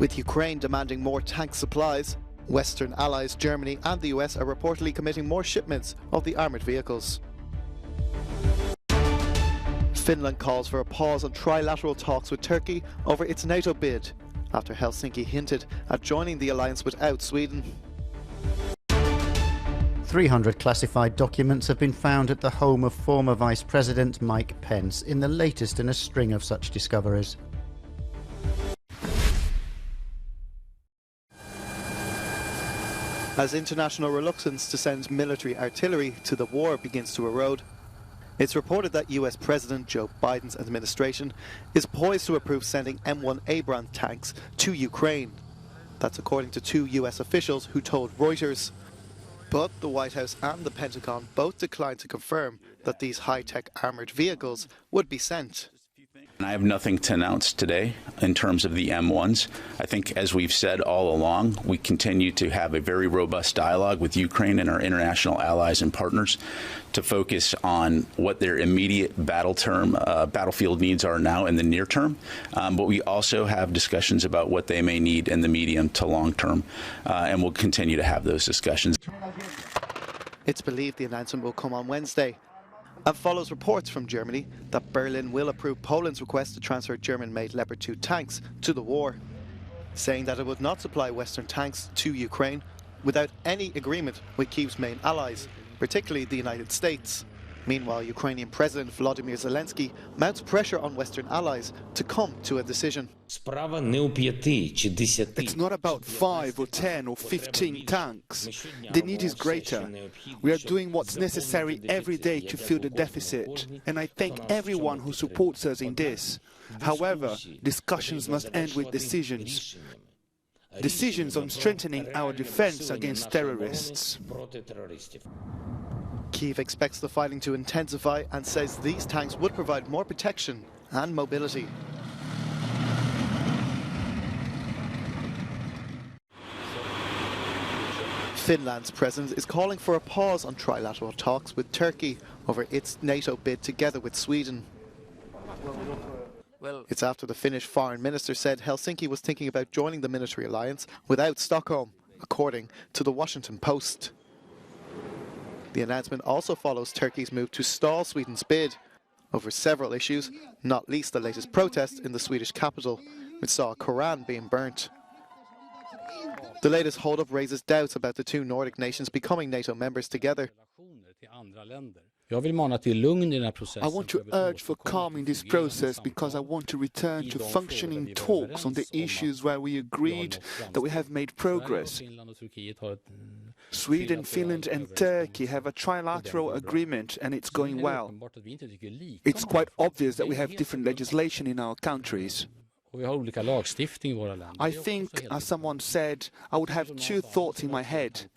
With Ukraine demanding more tank supplies, Western allies Germany and the US are reportedly committing more shipments of the armoured vehicles. Finland calls for a pause on trilateral talks with Turkey over its NATO bid, after Helsinki hinted at joining the alliance without Sweden. 300 classified documents have been found at the home of former Vice President Mike Pence in the latest in a string of such discoveries. As international reluctance to send military artillery to the war begins to erode, it's reported that US President Joe Biden's administration is poised to approve sending M1 Abrams tanks to Ukraine. That's according to two US officials who told Reuters. But the White House and the Pentagon both declined to confirm that these high-tech armoured vehicles would be sent. I have nothing to announce today in terms of the M1s. I think, as we've said all along, we continue to have a very robust dialogue with Ukraine and our international allies and partners to focus on what their immediate battlefield needs are now in the near term. But we also have discussions about what they may need in the medium to long term, and we'll continue to have those discussions. It's believed the announcement will come on Wednesday, and follows reports from Germany that Berlin will approve Poland's request to transfer German-made Leopard 2 tanks to the war, saying that it would not supply Western tanks to Ukraine without any agreement with Kyiv's main allies, particularly the United States. Meanwhile, Ukrainian President Volodymyr Zelensky mounts pressure on Western allies to come to a decision. It's not about 5 or 10 or 15 tanks. The need is greater. We are doing what's necessary every day to fill the deficit, and I thank everyone who supports us in this. However, discussions must end with decisions. Decisions on strengthening our defense against terrorists. Kyiv expects the fighting to intensify and says these tanks would provide more protection and mobility. Finland's president is calling for a pause on trilateral talks with Turkey over its NATO bid together with Sweden. It's after the Finnish foreign minister said Helsinki was thinking about joining the military alliance without Stockholm, according to the Washington Post. The announcement also follows Turkey's move to stall Sweden's bid over several issues, not least the latest protest in the Swedish capital, which saw a Koran being burnt. The latest hold-up raises doubts about the two Nordic nations becoming NATO members together. I want to urge for calm in this process because I want to return to functioning talks on the issues where we agreed that we have made progress. Sweden, Finland and Turkey have a trilateral agreement and it's going well. It's quite obvious that we have different legislation in our countries. I think, as someone said, I would have two thoughts in my head.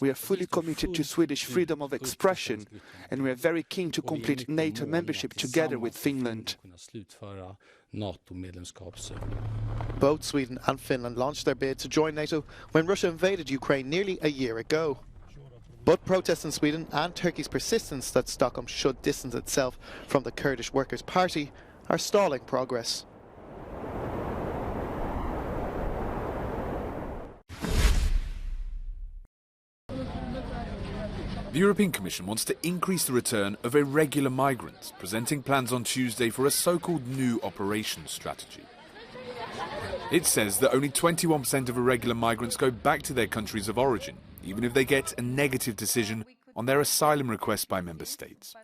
We are fully committed to Swedish freedom of expression, and we are very keen to complete NATO membership together with Finland. Both Sweden and Finland launched their bid to join NATO when Russia invaded Ukraine nearly a year ago. But protests in Sweden and Turkey's persistence that Stockholm should distance itself from the Kurdish Workers' Party are stalling progress. The European Commission wants to increase the return of irregular migrants, presenting plans on Tuesday for a so-called new operations strategy. It says that only 21% of irregular migrants go back to their countries of origin, even if they get a negative decision on their asylum request by member states.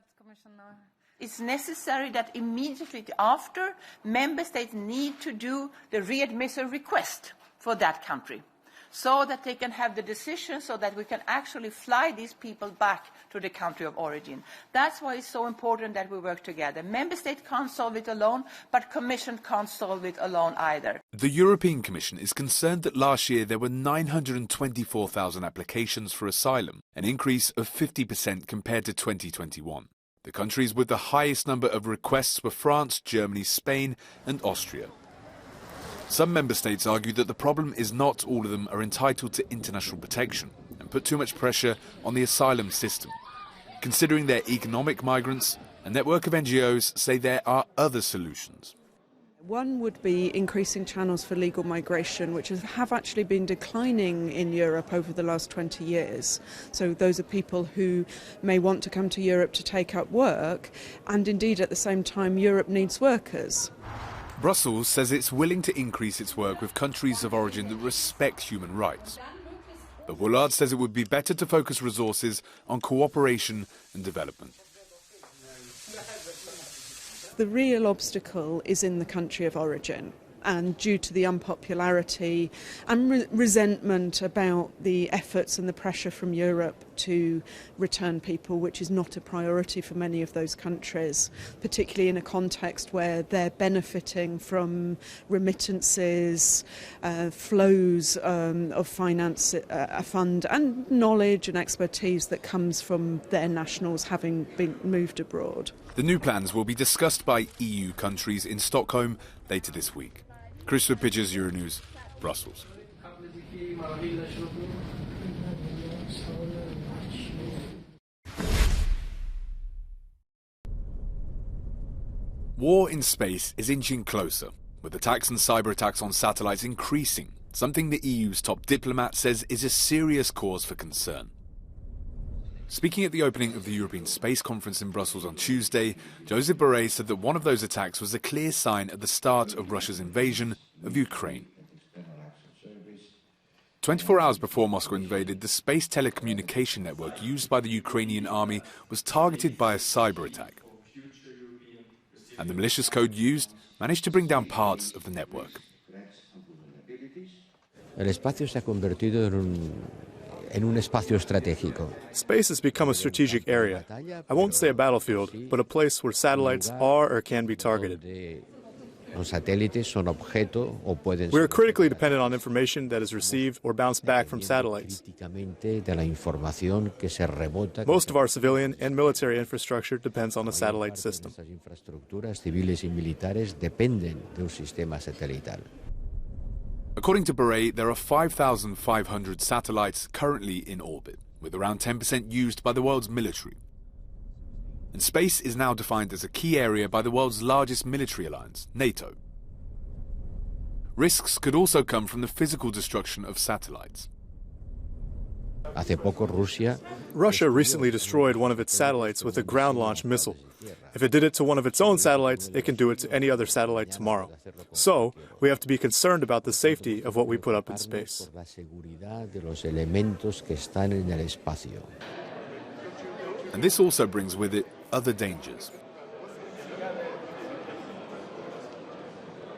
It's necessary that immediately after, member states need to do the readmission request for that country, so that they can have the decision, so that we can actually fly these people back to the country of origin. That's why it's so important that we work together. Member States can't solve it alone, but Commission can't solve it alone either. The European Commission is concerned that last year there were 924,000 applications for asylum, an increase of 50% compared to 2021. The countries with the highest number of requests were France, Germany, Spain and Austria. Some member states argue that the problem is not all of them are entitled to international protection and put too much pressure on the asylum system. Considering they're economic migrants, a network of NGOs say there are other solutions. One would be increasing channels for legal migration, which have actually been declining in Europe over the last 20 years. So those are people who may want to come to Europe to take up work, and indeed at the same time Europe needs workers. Brussels says it's willing to increase its work with countries of origin that respect human rights. But Woolard says it would be better to focus resources on cooperation and development. The real obstacle is in the country of origin, and due to the unpopularity and resentment about the efforts and the pressure from Europe to return people, which is not a priority for many of those countries, particularly in a context where they're benefiting from remittances, flows of finance, a fund and knowledge and expertise that comes from their nationals having been moved abroad. The new plans will be discussed by EU countries in Stockholm later this week. Christopher Pidge's Euronews, Brussels. War in space is inching closer, with attacks and cyber attacks on satellites increasing, something the EU's top diplomat says is a serious cause for concern. Speaking at the opening of the European Space Conference in Brussels on Tuesday, Josep Borrell said that one of those attacks was a clear sign of the start of Russia's invasion of Ukraine. 24 hours before Moscow invaded, the space telecommunication network used by the Ukrainian army was targeted by a cyber attack. And the malicious code used managed to bring down parts of the network. El espacio se ha convertido en un espacio estratégico. Space has become a strategic area. I won't say a battlefield, but a place where satellites are or can be targeted. We are critically dependent on information that is received or bounced back from satellites. Most of our civilian and military infrastructure depends on a satellite system. According to Borrell, there are 5,500 satellites currently in orbit, with around 10% used by the world's military. And space is now defined as a key area by the world's largest military alliance, NATO. Risks could also come from the physical destruction of satellites. Russia recently destroyed one of its satellites with a ground-launched missile. If it did it to one of its own satellites, it can do it to any other satellite tomorrow. So, we have to be concerned about the safety of what we put up in space. And this also brings with it other dangers.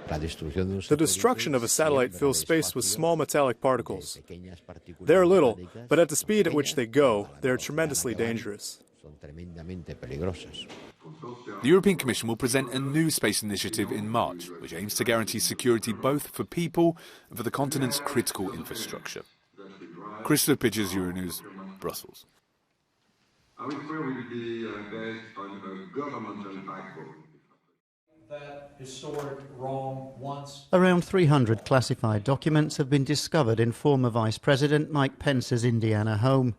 The destruction of a satellite fills space with small metallic particles. They're little, but at the speed at which they go, they're tremendously dangerous. The European Commission will present a new space initiative in March, which aims to guarantee security both for people and for the continent's critical infrastructure. Christopher Pidge's Euronews, Brussels. Around 300 classified documents have been discovered in former Vice President Mike Pence's Indiana home.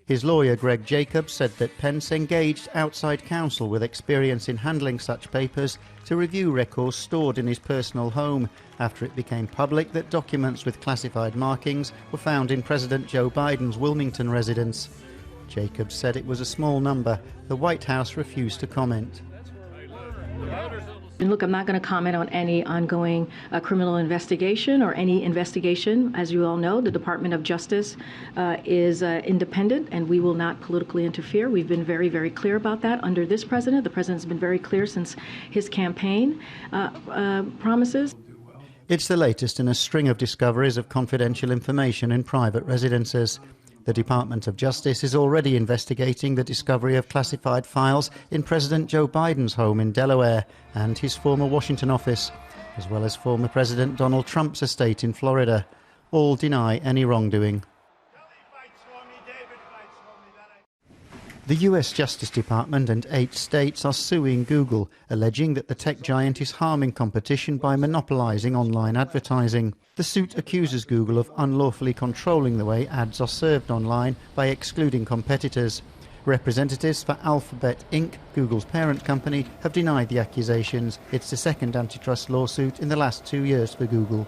His lawyer, Greg Jacobs, said that Pence engaged outside counsel with experience in handling such papers to review records stored in his personal home after it became public that documents with classified markings were found in President Joe Biden's Wilmington residence. Jacobs said it was a small number. The White House refused to comment. And look, I'm not going to comment on any ongoing criminal investigation or any investigation. As you all know, the Department of Justice is independent, and we will not politically interfere. We've been very, very clear about that under this president. The president's been very clear since his campaign promises. It's the latest in a string of discoveries of confidential information in private residences. The Department of Justice is already investigating the discovery of classified files in President Joe Biden's home in Delaware and his former Washington office, as well as former President Donald Trump's estate in Florida. All deny any wrongdoing. The US Justice Department and 8 states are suing Google, alleging that the tech giant is harming competition by monopolizing online advertising. The suit accuses Google of unlawfully controlling the way ads are served online by excluding competitors. Representatives for Alphabet Inc., Google's parent company, have denied the accusations. It's the second antitrust lawsuit in the last 2 years for Google.